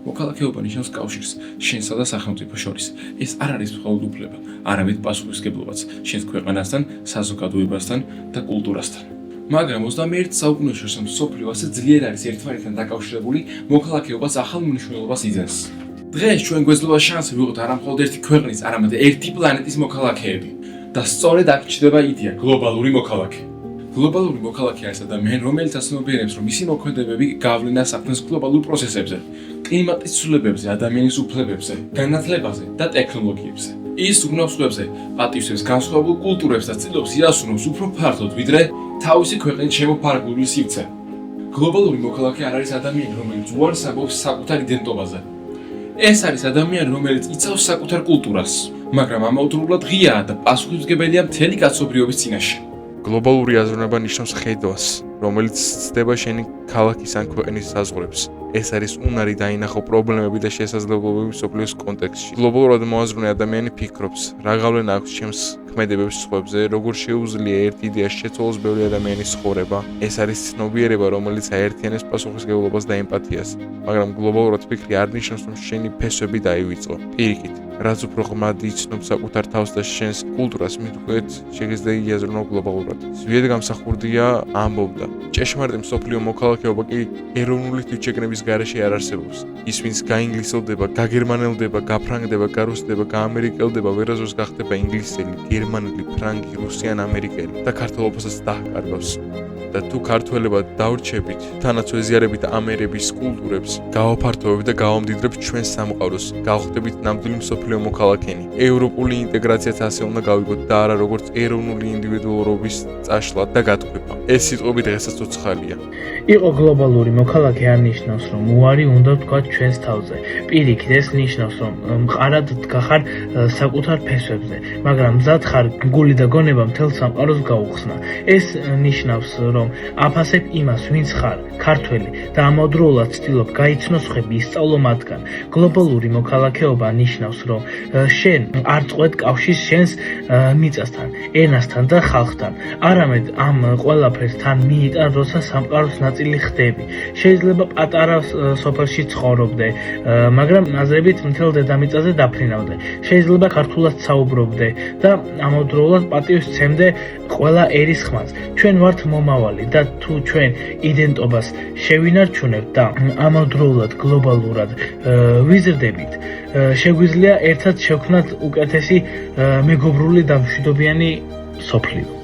მოქალაქეობა ნიშნავს კავშირს შენსა და სახელმწიფო შორის. ეს არ არის მხოლოდ უფლება, არამედ პასუხისმგებლობაც შენს ქვეყანასთან, საზოგადოებასთან და კულტურასთან. მაგრამ 21 საუკუნეში მსოფლიო ასე ძლიერ არის ერთმანეთთან დაკავშირებული, მოქალაქეობას ახალ მნიშვნელობას იძენს. დღეს ჩვენ გვეძლება შანსი ვიყოთ არა მხოლოდ ერთი ქვეყნის, არამედ ერთი პლანეტის მოქალაქეები. და სწორედ აქ ჩნდება იდეა გლობალური მოქალაქე. გლობალური მოქალაქე არის ადამიანი, რომელიც ასრულებს, რომ მისი მოქმედებები გავლენას აქვთ გლობალურ პროცესებზე, კლიმატის ცვლილებებზე, ადამიანის უფლებებზე, განათლებაზე და ტექნოლოგიებზე. ის უგნობს სხვებზე, პატივსებს განსხვავებულ კულტურებს და ცდილობს იასუნოს უფრო ფართოდ, ვიდრე თავისი ქვეყნის შემოფარგლული სივრცე. გლობალური მოქალაქე არ არის ადამიანი, რომელიც უარს ამბობს საკუთარ იდენტობაზე. ეს არის ადამიანი, რომელიც იცავს საკუთარ კულტურას, მაგრამ ამავდროულად ღიაა და პასუხისმგებელია მთელი კაცობრიობის წინაშე. გლობალური აზროვნება ნიშნავს ხედვას, რომელიც ცდება შენი ქალაქის ან ქვეყნის საზღვრებს. ეს არის უნარი დაინახო პრობლემები და შესაძლებლობები მსოფლიოს კონტექსტში. გლობალურად მოაზროვნე ადამიანი ფიქრობს, რა გავლენა აქვს ჩემს ქმედებებს სხვებზე, როგორ შეუძლია ერთ იდეას შეცვალოს ბევრი ადამიანის ცხოვრება. ეს არის ცნობიერება, რომელიც აერთიანებს პასუხისმგებლობას და ემპათიას, მაგრამ გლობალურად ფიქრი არ ნიშნავს, რომ შენი ფესვები დაივიწყო. პირიქით, რაც უფრო ღრმად იცნობ საკუთარ თავს და შენს კულტურას, მით უკეთ შეგიძლია იაზროვნო გლობალურად. ზვიად გამსახურდია ამბობდა, ჭეშმარიტი მსოფლიო მოქალაქეობა კი ეროვნული თვითშეგნების გარეშე არ არსებობს. ის, ვინც გაინგლისელდება, გაგერმანელდება, გაფრანგდება, გარუსდება, გაამერიკელდება, ვერასდროს გახდება ინგლისელი, გერმანელი, ფრანგი, რუსი ან ამერიკელი და ქართველობასაც დაჰკარგავს. და თუ ქართველებად დავრჩებით, თანაც ვეზიარებით ამერების კულტურებს, გავაფართოვებთ და გავამდიდრებთ ჩვენს სამყაროს, გავხდებით ნამდვილი მსოფლიო მოქალაქენი. ევროპული ინტეგრაციაც ასე უნდა გავიგოთ და არა როგორც ეროვნული ინდივიდუალობის წაშლა და გათქვება. ეს სიტყვები დღესაც უცხალია. იყო გლობალური მოქალაქე არ ნიშნავს, რომ უარი უნდა ვთქვათ ჩვენს თავზე. პირიქით, ეს ნიშნავს, რომ მყარად დგახარ საკუთარ ფესვებზე, მაგრამ მზად ხარ გული და გონება მთელ სამყაროს გაუხსნა. ეს ნიშნავს, რომ აფასებ იმას, ვინც ხარ, ქართველი და ამავდროულად ცდილობ გაიცნო სხვები, ისწავლო მათგან. გლობალური მოქალაქეობა ნიშნავს, რომ შენ არ წყვეთ კავშირს შენს მიწასთან, ენასთან და ხალხთან, არამედ ამ ყველაფერს თან მიიტან, როცა სამყაროს ნაწილი ხდები. შეიძლება პატარა სოფელში ცხოვრობდე, მაგრამ აზრებით მთელ დედამიწაზე დაფრინავდე. შეიძლება ქართულად საუბრობდე და ამავდროულად პატივს სცემდე ყველა ერის ხმას. ჩვენ ვართ მომავალი და თუ ჩვენ იდენტობას შევინარჩუნებთ და ამავდროულად გლობალურად ვიზრდებით, შეგვიძლია ერთად შევქმნათ უკეთესი მეგობრული და მშვიდობიანი სოფლიო.